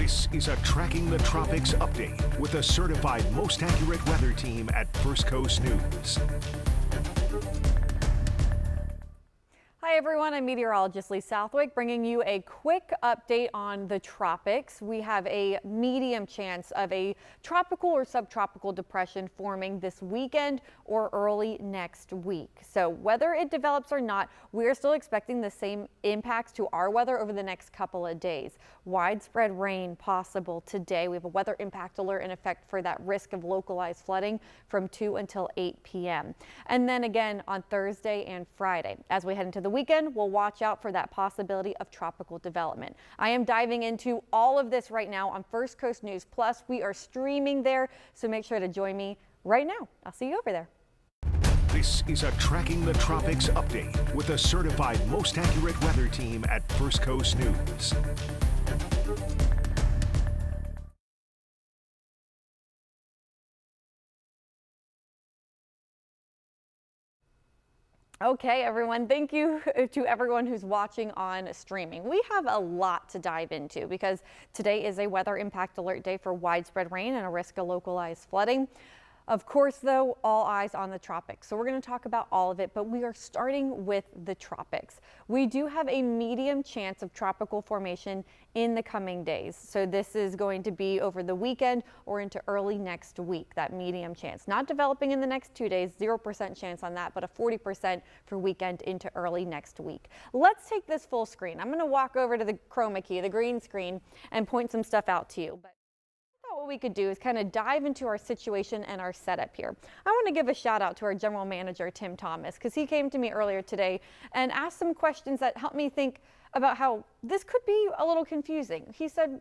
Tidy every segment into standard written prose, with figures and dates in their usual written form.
This is a Tracking the Tropics update with a certified most accurate weather team at First Coast News. Hi everyone, I'm Meteorologist Lee Southwick bringing you a quick update on the tropics. We have a medium chance of a tropical or subtropical depression forming this weekend or early next week. So whether it develops or not, we're still expecting the same impacts to our weather over the next couple of days. Widespread rain possible today. We have a weather impact alert in effect for that risk of localized flooding from 2 until 8 p.m. And then again on Thursday and Friday. As we head into the weekend, we'll watch out for that possibility of tropical development. I am diving into all of this right now on First Coast News Plus. We are streaming there, so make sure to join me right now. I'll see you over there. This is a Tracking the Tropics update with a certified most accurate weather team at First Coast News. Okay, everyone, thank you to everyone who's watching on streaming. We have a lot to dive into because today is a weather impact alert day for widespread rain and a risk of localized flooding. Of course, though, all eyes on the tropics. So we're going to talk about all of it, but we are starting with the tropics. We do have a medium chance of tropical formation in the coming days. So this is going to be over the weekend or into early next week, that medium chance. Not developing in the next 2 days, 0% chance on that, but a 40% for weekend into early next week. Let's take this full screen. I'm going to walk over to the chroma key, the green screen, and point some stuff out to you. What we could do is kind of dive into our situation and our setup here. I want to give a shout out to our general manager, Tim Thomas, because he came to me earlier today and asked some questions that helped me think about how this could be a little confusing. He said,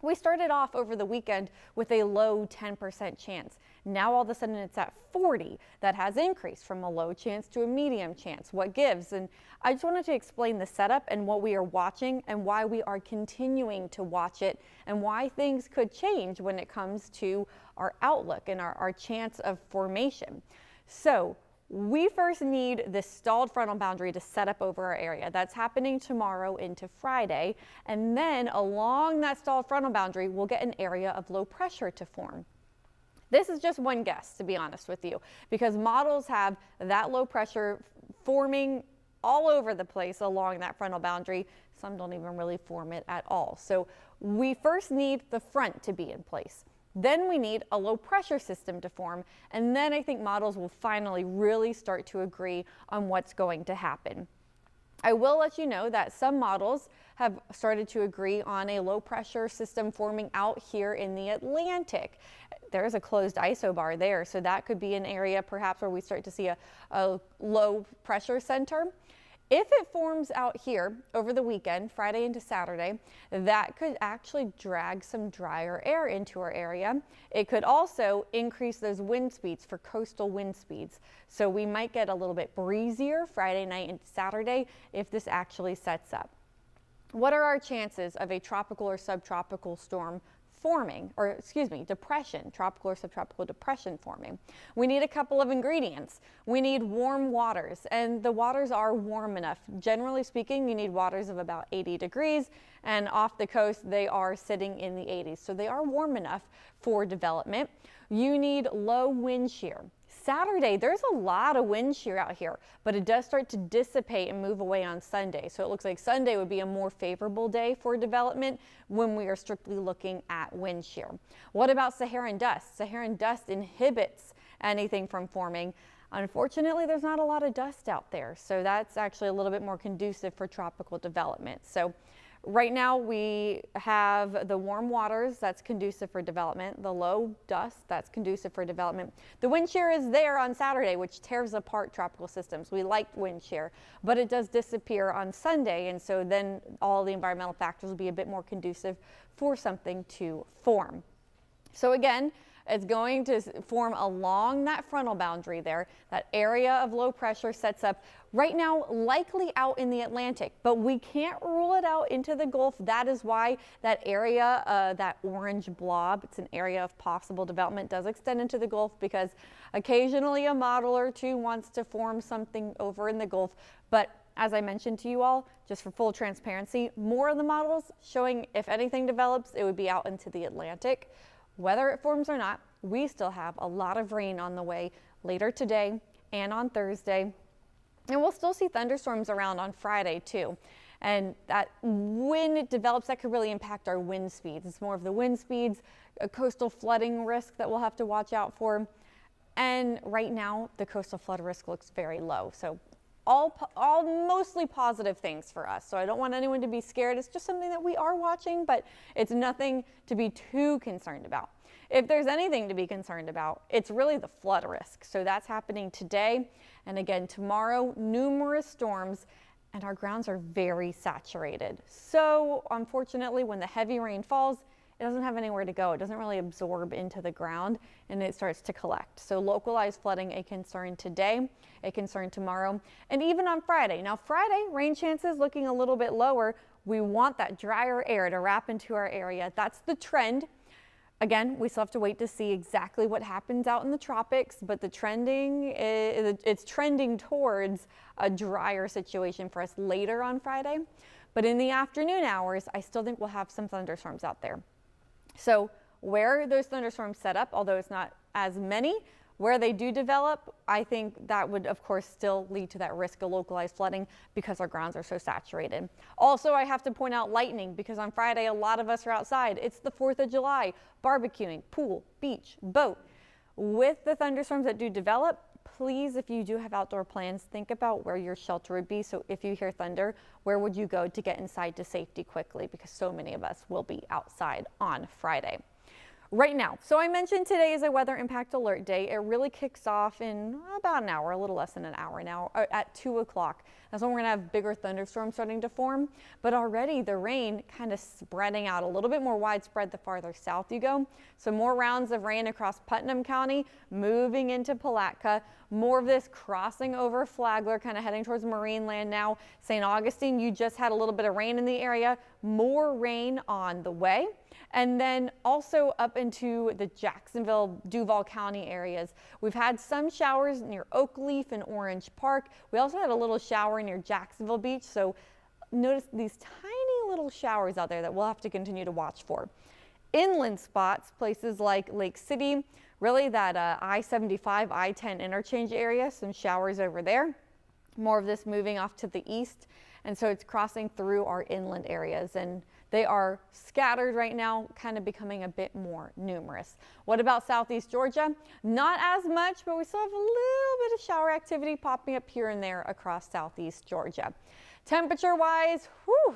we started off over the weekend with a low 10% chance. Now all of a sudden it's at 40. That has increased from a low chance to a medium chance. What gives? And I just wanted to explain the setup and what we are watching and why we are continuing to watch it and why things could change when it comes to our outlook and our chance of formation. So we first need the stalled frontal boundary to set up over our area. That's happening tomorrow into Friday. And then along that stalled frontal boundary, we'll get an area of low pressure to form. This is just one guess, to be honest with you, because models have that low pressure forming all over the place along that frontal boundary. Some don't even really form it at all. So we first need the front to be in place. Then we need a low pressure system to form, and then I think models will finally really start to agree on what's going to happen. I will let you know that some models have started to agree on a low pressure system forming out here in the Atlantic. There's a closed isobar there, so that could be an area perhaps where we start to see a low pressure center. If it forms out here over the weekend, Friday into Saturday, that could actually drag some drier air into our area. It could also increase those wind speeds for coastal wind speeds. So we might get a little bit breezier Friday night into Saturday if this actually sets up. What are our chances of a tropical or subtropical storm forming, or excuse me, depression, tropical or subtropical depression forming? We need a couple of ingredients. We need warm waters, and the waters are warm enough. Generally speaking, you need waters of about 80 degrees, and off the coast, they are sitting in the 80s. So they are warm enough for development. You need low wind shear. Saturday, there's a lot of wind shear out here, but it does start to dissipate and move away on Sunday. So it looks like Sunday would be a more favorable day for development when we are strictly looking at wind shear. What about Saharan dust? Saharan dust inhibits anything from forming. Unfortunately, there's not a lot of dust out there, so that's actually a little bit more conducive for tropical development. So right now we have the warm waters, that's conducive for development. The low dust, that's conducive for development. The wind shear is there on Saturday, which tears apart tropical systems. We like wind shear, but it does disappear on Sunday, and so then all the environmental factors will be a bit more conducive for something to form. So again, it's going to form along that frontal boundary there. That area of low pressure sets up right now likely out in the Atlantic, but we can't rule it out into the Gulf. That is why that area, that orange blob, it's an area of possible development, does extend into the Gulf, because occasionally a model or two wants to form something over in the Gulf. But as I mentioned to you all, just for full transparency, more of the models showing if anything develops, it would be out into the Atlantic. Whether it forms or not, we still have a lot of rain on the way later today and on Thursday. And we'll still see thunderstorms around on Friday too. And that when it develops, that could really impact our wind speeds. It's more of the wind speeds, a coastal flooding risk that we'll have to watch out for. And right now, the coastal flood risk looks very low. So all mostly positive things for us. So I don't want anyone to be scared. It's just something that we are watching, but it's nothing to be too concerned about. If there's anything to be concerned about, it's really the flood risk. So that's happening today. And again, tomorrow, numerous storms, and our grounds are very saturated. So unfortunately, when the heavy rain falls, it doesn't have anywhere to go. It doesn't really absorb into the ground and it starts to collect. So localized flooding, a concern today, a concern tomorrow, and even on Friday. Now Friday, rain chances looking a little bit lower. We want that drier air to wrap into our area. That's the trend. Again, we still have to wait to see exactly what happens out in the tropics, but the trending, it's trending towards a drier situation for us later on Friday. But in the afternoon hours, I still think we'll have some thunderstorms out there. So where those thunderstorms set up, although it's not as many, where they do develop, I think that would, of course, still lead to that risk of localized flooding because our grounds are so saturated. Also, I have to point out lightning because on Friday, a lot of us are outside. It's the 4th of July, barbecuing, pool, beach, boat. With the thunderstorms that do develop, please, if you do have outdoor plans, think about where your shelter would be. So if you hear thunder, where would you go to get inside to safety quickly? Because so many of us will be outside on Friday. Right now, so I mentioned today is a weather impact alert day. It really kicks off in about an hour, a little less than an hour now, at 2 o'clock. That's when we're gonna have bigger thunderstorms starting to form. But already the rain kind of spreading out a little bit more widespread the farther south you go. So more rounds of rain across Putnam County, moving into Palatka. More of this crossing over Flagler, kind of heading towards Marineland now. St. Augustine, you just had a little bit of rain in the area. More rain on the way. And then also up into the Jacksonville, Duval County areas. We've had some showers near Oakleaf and Orange Park. We also had a little shower near Jacksonville Beach. So notice these tiny little showers out there that we'll have to continue to watch for. Inland spots, places like Lake City, really that I-75, I-10 interchange area, some showers over there. More of this moving off to the east. And so it's crossing through our inland areas, and they are scattered right now, kind of becoming a bit more numerous. What about southeast Georgia? Not as much, but we still have a little bit of shower activity popping up here and there across southeast Georgia. Temperature-wise,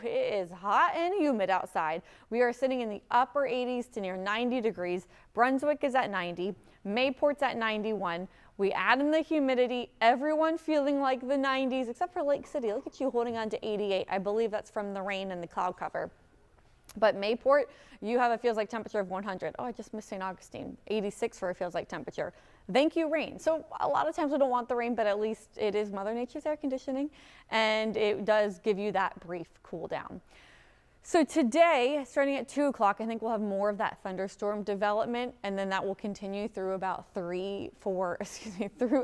it is hot and humid outside. We are sitting in the upper 80s to near 90 degrees. Brunswick is at 90. Mayport's at 91. We add in the humidity, everyone feeling like the 90s, except for Lake City. Look at you holding on to 88. I believe that's from the rain and the cloud cover. But Mayport, you have a feels like temperature of 100. Oh, I just missed St. Augustine. 86 for a feels like temperature. Thank you, rain. So a lot of times we don't want the rain, but at least it is Mother Nature's air conditioning, and it does give you that brief cool down. So today, starting at 2 o'clock, I think we'll have more of that thunderstorm development, and then that will continue through about through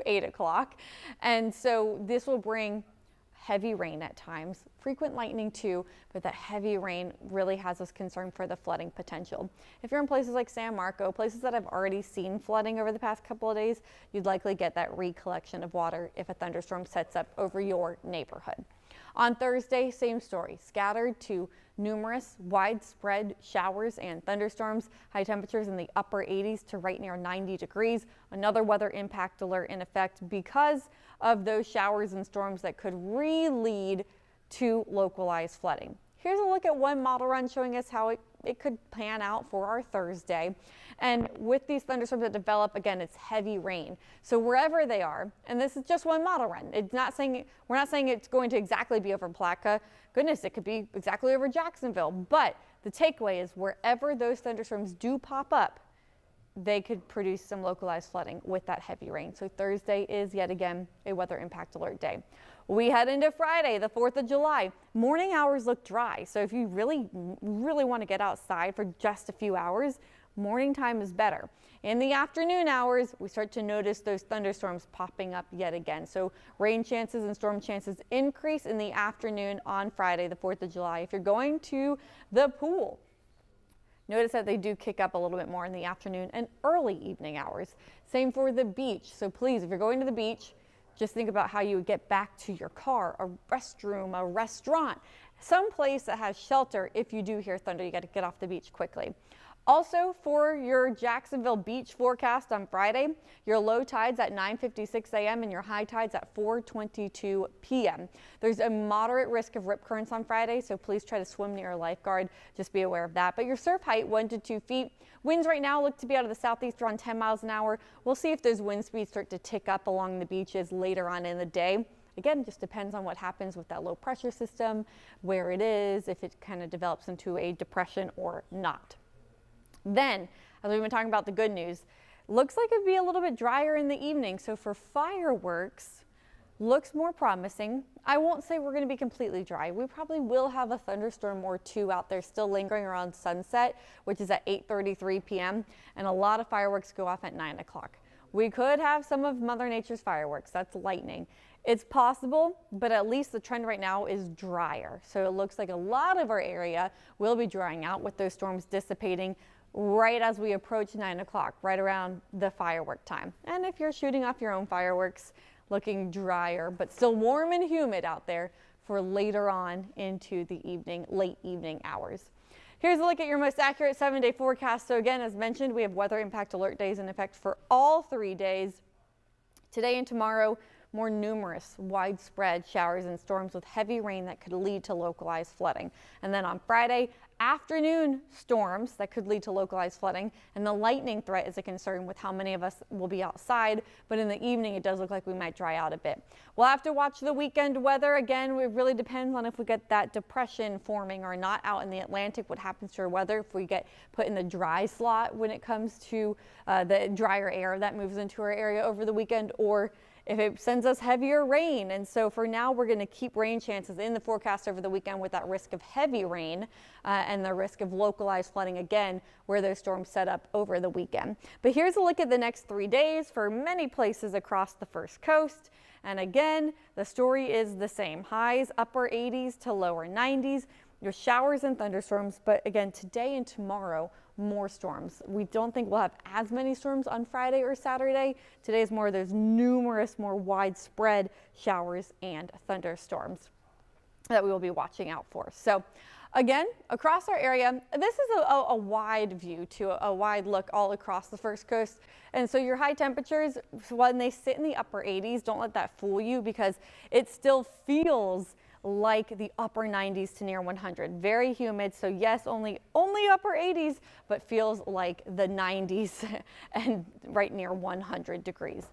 8 o'clock. And so this will bring heavy rain at times, frequent lightning too, but that heavy rain really has us concerned for the flooding potential. If you're in places like San Marco, places that have already seen flooding over the past couple of days, you'd likely get that recollection of water if a thunderstorm sets up over your neighborhood. On Thursday, same story, scattered to numerous widespread showers and thunderstorms, high temperatures in the upper 80s to right near 90 degrees. Another weather impact alert in effect because of those showers and storms that could lead to localized flooding. Here's a look at one model run showing us how it could pan out for our Thursday. And with these thunderstorms that develop, again, it's heavy rain. So wherever they are, and this is just one model run. It's not saying, we're not saying it's going to exactly be over Palatka. Goodness, it could be exactly over Jacksonville. But the takeaway is wherever those thunderstorms do pop up, they could produce some localized flooding with that heavy rain. So Thursday is yet again a weather impact alert day. We head into Friday, the 4th of July. Morning hours look dry. So if you really want to get outside for just a few hours, morning time is better. In the afternoon hours, we start to notice those thunderstorms popping up yet again. So rain chances and storm chances increase in the afternoon on Friday, the 4th of July. If you're going to the pool, notice that they do kick up a little bit more in the afternoon and early evening hours. Same for the beach. So please, if you're going to the beach, just think about how you would get back to your car, a restroom, a restaurant, some place that has shelter. If you do hear thunder, you got to get off the beach quickly. Also, for your Jacksonville beach forecast on Friday, your low tides at 9:56 a.m. and your high tides at 4:22 p.m. There's a moderate risk of rip currents on Friday, so please try to swim near a lifeguard. Just be aware of that. But your surf height, 1 to 2 feet. Winds right now look to be out of the southeast around 10 miles an hour. We'll see if those wind speeds start to tick up along the beaches later on in the day. Again, just depends on what happens with that low pressure system, where it is, if it kind of develops into a depression or not. Then, as we've been talking about the good news, looks like it'd be a little bit drier in the evening. So for fireworks, looks more promising. I won't say we're going to be completely dry. We probably will have a thunderstorm or two out there still lingering around sunset, which is at 8:33 p.m. And a lot of fireworks go off at 9 o'clock. We could have some of Mother Nature's fireworks. That's lightning. It's possible, but at least the trend right now is drier. So it looks like a lot of our area will be drying out with those storms dissipating right as we approach 9 o'clock, right around the firework time. And if you're shooting off your own fireworks, looking drier, but still warm and humid out there for later on into the evening, late evening hours. Here's a look at your most accurate 7-day forecast. So again, as mentioned, we have weather impact alert days in effect for all 3 days. Today and tomorrow, more numerous widespread showers and storms with heavy rain that could lead to localized flooding. And then on Friday, afternoon storms that could lead to localized flooding, and the lightning threat is a concern with how many of us will be outside, but in the evening it does look like we might dry out a bit. We'll have to watch the weekend weather. Again, it really depends on if we get that depression forming or not out in the Atlantic, what happens to our weather if we get put in the dry slot when it comes to the drier air that moves into our area over the weekend, or if it sends us heavier rain. And so for now, we're going to keep rain chances in the forecast over the weekend with that risk of heavy rain and the risk of localized flooding again where those storms set up over the weekend. But here's a look at the next 3 days for many places across the First Coast. And again, the story is the same. Highs upper 80s to lower 90s. Your showers and thunderstorms, but again, today and tomorrow, more storms. We don't think we'll have as many storms on Friday or Saturday. Today is more, there's numerous more widespread showers and thunderstorms that we will be watching out for. So again, across our area, this is a wide view to a wide look all across the First Coast. And so your high temperatures, when they sit in the upper 80s, don't let that fool you because it still feels like the upper 90s to near 100. Very humid, so yes, only upper 80s, but feels like the 90s and right near 100 degrees.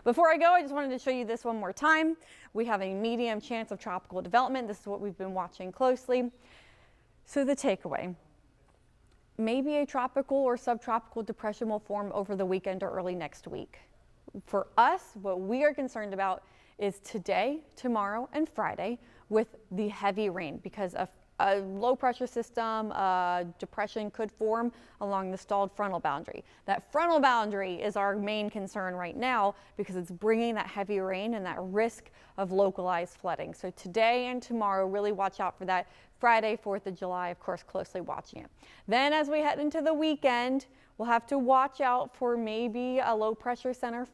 Before I go, I just wanted to show you this one more time. We have a medium chance of tropical development. This is what we've been watching closely. So the takeaway, maybe a tropical or subtropical depression will form over the weekend or early next week. For us, what we are concerned about is today, tomorrow, and Friday with the heavy rain because a low pressure system, depression could form along the stalled frontal boundary. That frontal boundary is our main concern right now because it's bringing that heavy rain and that risk of localized flooding. So today and tomorrow, really watch out for that. Friday, 4th of July, of course, closely watching it. Then as we head into the weekend, we'll have to watch out for maybe a low pressure center